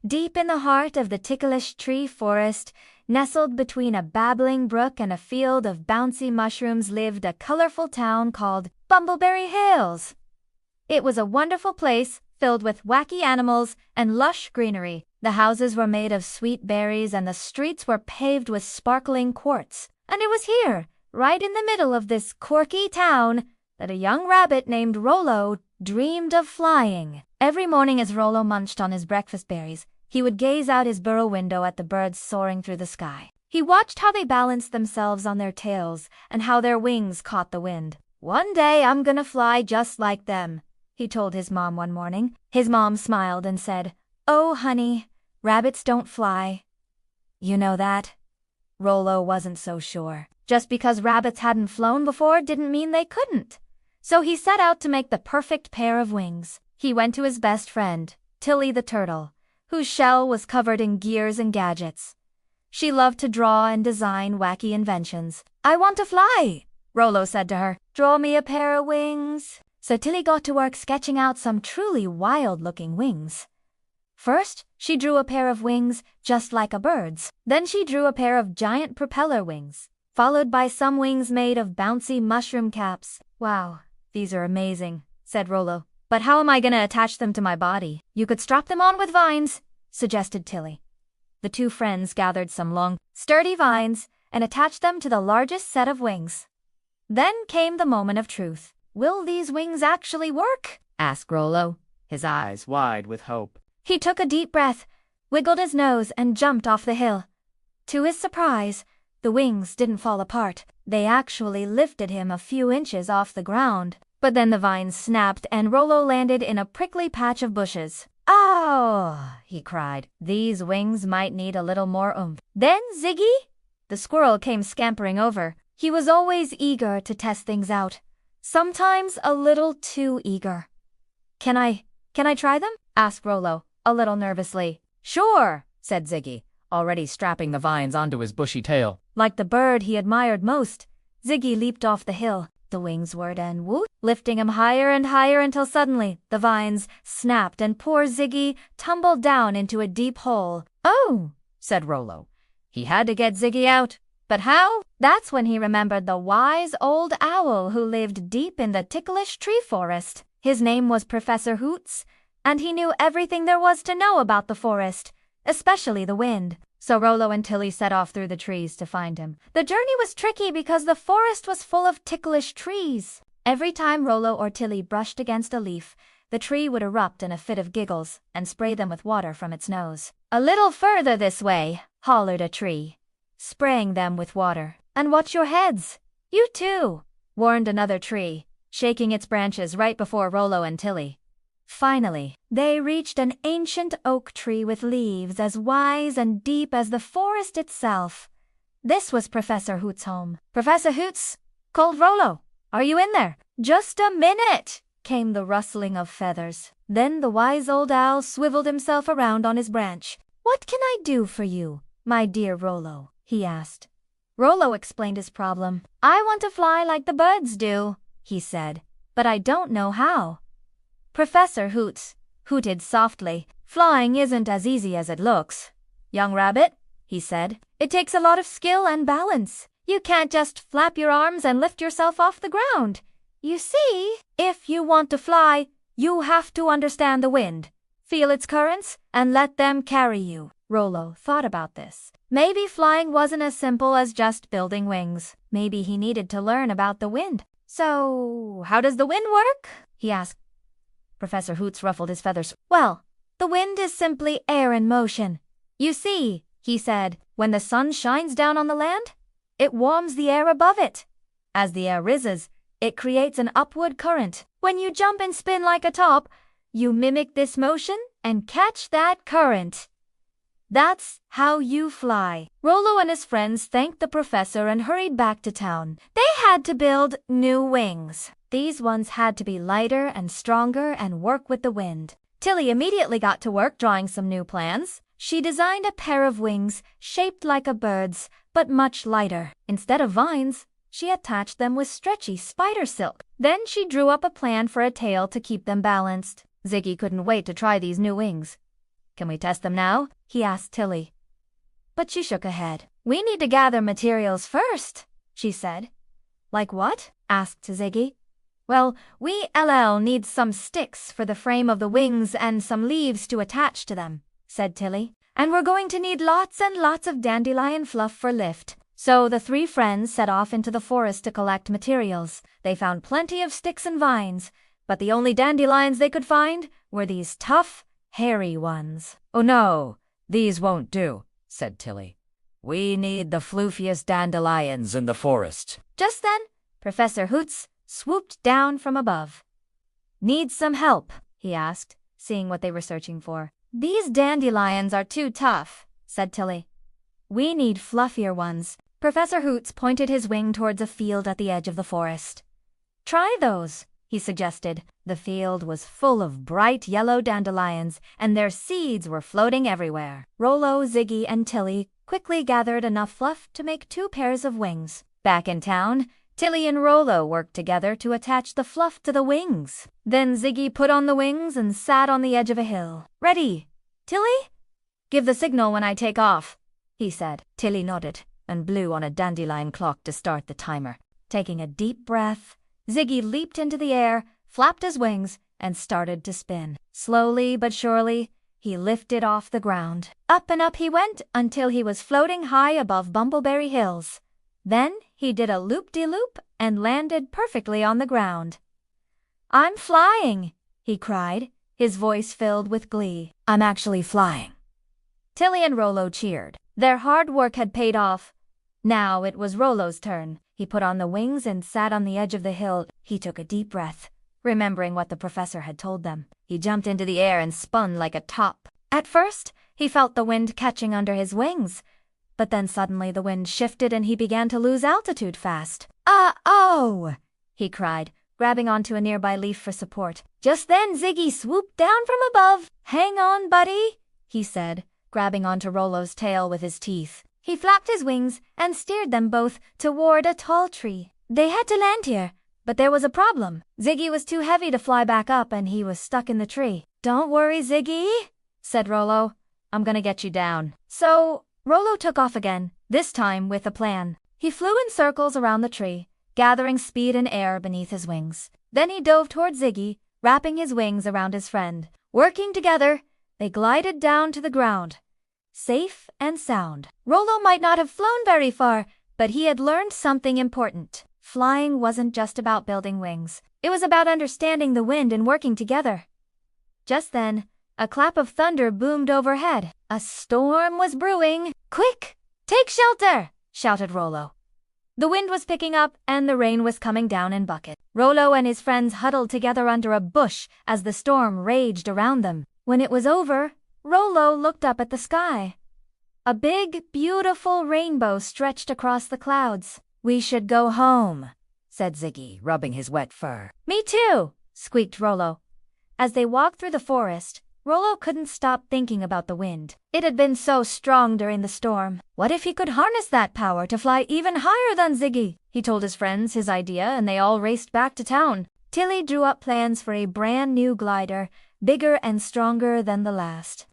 Deep in the heart of the ticklish tree forest, nestled between a babbling brook and a field of bouncy mushrooms, lived a colorful town called Bumbleberry Hills. It was a wonderful place, filled with wacky animals and lush greenery. The houses were made of sweet berries and the streets were paved with sparkling quartz. And it was here, right in the middle of this quirky town, that a young rabbit named Rolo dreamed of flying. Every morning as Rolo munched on his breakfast berries, he would gaze out his burrow window at the birds soaring through the sky. He watched how they balanced themselves on their tails and how their wings caught the wind. "One day I'm gonna fly just like them," he told his mom one morning. His mom smiled and said, "Oh, honey, rabbits don't fly." You know that? Rolo wasn't so sure. Just because rabbits hadn't flown before didn't mean they couldn't. So he set out to make the perfect pair of wings. He went to his best friend, Tilly the turtle, whose shell was covered in gears and gadgets. She loved to draw and design wacky inventions. "I want to fly," Rolo said to her. "Draw me a pair of wings." So Tilly got to work sketching out some truly wild-looking wings. First, she drew a pair of wings just like a bird's. Then she drew a pair of giant propeller wings, followed by some wings made of bouncy mushroom caps. "Wow, these are amazing," said Rolo. "But how am I going to attach them to my body?" "You could strap them on with vines," suggested Tilly. The two friends gathered some long, sturdy vines and attached them to the largest set of wings. Then came the moment of truth. "Will these wings actually work?" asked Rolo, his eyes wide with hope. He took a deep breath, wiggled his nose, and jumped off the hill. To his surprise, the wings didn't fall apart. They actually lifted him a few inches off the ground. But then the vines snapped and Rolo landed in a prickly patch of bushes. "Oh!" he cried. "These wings might need a little more oomph." Then Ziggy, the squirrel, came scampering over. He was always eager to test things out, sometimes a little too eager. Can I try them?" asked Rolo, a little nervously. "Sure," said Ziggy, already strapping the vines onto his bushy tail. Like the bird he admired most, Ziggy leaped off the hill. The wings whirred and whooped, lifting him higher and higher until suddenly the vines snapped and poor Ziggy tumbled down into a deep hole. "Oh," said Rolo. He had to get Ziggy out. But how? That's when he remembered the wise old owl who lived deep in the ticklish tree forest. His name was Professor Hoots, and he knew everything there was to know about the forest, especially the wind. So Rolo and Tilly set off through the trees to find him. The journey was tricky because the forest was full of ticklish trees. Every time Rolo or Tilly brushed against a leaf, the tree would erupt in a fit of giggles and spray them with water from its nose. "A little further this way," hollered a tree, spraying them with water. "And watch your heads. You too," warned another tree, shaking its branches right before Rolo and Tilly. Finally, they reached an ancient oak tree with leaves as wise and deep as the forest itself. This was Professor Hoots' home. "Professor Hoots," called Rolo, "are you in there?" "Just a minute," came the rustling of feathers. Then the wise old owl swiveled himself around on his branch. "What can I do for you, my dear Rolo?" he asked. Rolo explained his problem. "I want to fly like the birds do," he said, "but I don't know how." Professor Hoots hooted softly. "Flying isn't as easy as it looks, young rabbit," he said. "It takes a lot of skill and balance. You can't just flap your arms and lift yourself off the ground. You see, if you want to fly, you have to understand the wind, feel its currents, and let them carry you." Rolo thought about this. Maybe flying wasn't as simple as just building wings. Maybe he needed to learn about the wind. "So, how does the wind work?" he asked. Professor Hoots ruffled his feathers. "Well, the wind is simply air in motion. You see," he said, "when the sun shines down on the land, it warms the air above it. As the air rises, it creates an upward current. When you jump and spin like a top, you mimic this motion and catch that current. That's how you fly." Rolo and his friends thanked the professor and hurried back to town. They had to build new wings. These ones had to be lighter and stronger and work with the wind. Tilly immediately got to work drawing some new plans. She designed a pair of wings shaped like a bird's, but much lighter. Instead of vines, she attached them with stretchy spider silk. Then she drew up a plan for a tail to keep them balanced. Ziggy couldn't wait to try these new wings. Can we test them now? He asked Tilly. But she shook her head. We need to gather materials first, she said. Like what? Asked Ziggy. Well, we need some sticks for the frame of the wings and some leaves to attach to them, said Tilly. And we're going to need lots and lots of dandelion fluff for lift. So the three friends set off into the forest to collect materials. They found plenty of sticks and vines, but the only dandelions they could find were these tough, hairy ones. Oh no, these won't do, said Tilly. We need the floofiest dandelions in the forest. Just then, Professor Hoots swooped down from above. Need some help? He asked, seeing what they were searching for. These dandelions are too tough, said Tilly. We need fluffier ones. Professor Hoots pointed his wing towards a field at the edge of the forest. Try those, he suggested. The field was full of bright yellow dandelions, and their seeds were floating everywhere. Rolo, Ziggy, and Tilly quickly gathered enough fluff to make 2 pairs of wings. Back in town, Tilly and Rolo worked together to attach the fluff to the wings. Then Ziggy put on the wings and sat on the edge of a hill. Ready, Tilly? Give the signal when I take off, he said. Tilly nodded and blew on a dandelion clock to start the timer. Taking a deep breath, Ziggy leaped into the air, flapped his wings, and started to spin. Slowly but surely, he lifted off the ground. Up and up he went until he was floating high above Bumbleberry Hills. Then he did a loop-de-loop and landed perfectly on the ground. I'm flying, he cried, his voice filled with glee. I'm actually flying. Tilly and Rolo cheered. Their hard work had paid off. Now it was Rolo's turn. He put on the wings and sat on the edge of the hill. He took a deep breath, remembering what the professor had told them. He jumped into the air and spun like a top. At first, he felt the wind catching under his wings, but then suddenly the wind shifted and he began to lose altitude fast. Oh! He cried, grabbing onto a nearby leaf for support. Just then Ziggy swooped down from above. Hang on, buddy, he said, grabbing onto Rolo's tail with his teeth. He flapped his wings and steered them both toward a tall tree. They had to land here, but there was a problem. Ziggy was too heavy to fly back up and he was stuck in the tree. Don't worry, Ziggy, said Rolo. I'm gonna get you down. So Rolo took off again, this time with a plan. He flew in circles around the tree, gathering speed and air beneath his wings. Then he dove toward Ziggy, wrapping his wings around his friend. Working together, they glided down to the ground, safe and sound. Rolo might not have flown very far, but he had learned something important. Flying wasn't just about building wings. It was about understanding the wind and working together. Just then, a clap of thunder boomed overhead. A storm was brewing. Quick, take shelter, shouted Rolo. The wind was picking up and the rain was coming down in buckets. Rolo and his friends huddled together under a bush as the storm raged around them. When it was over, Rolo looked up at the sky. A big, beautiful rainbow stretched across the clouds. We should go home, said Ziggy, rubbing his wet fur. Me too, squeaked Rolo. As they walked through the forest, Rolo couldn't stop thinking about the wind. It had been so strong during the storm. What if he could harness that power to fly even higher than Ziggy? He told his friends his idea and they all raced back to town. Tilly drew up plans for a brand new glider, bigger and stronger than the last.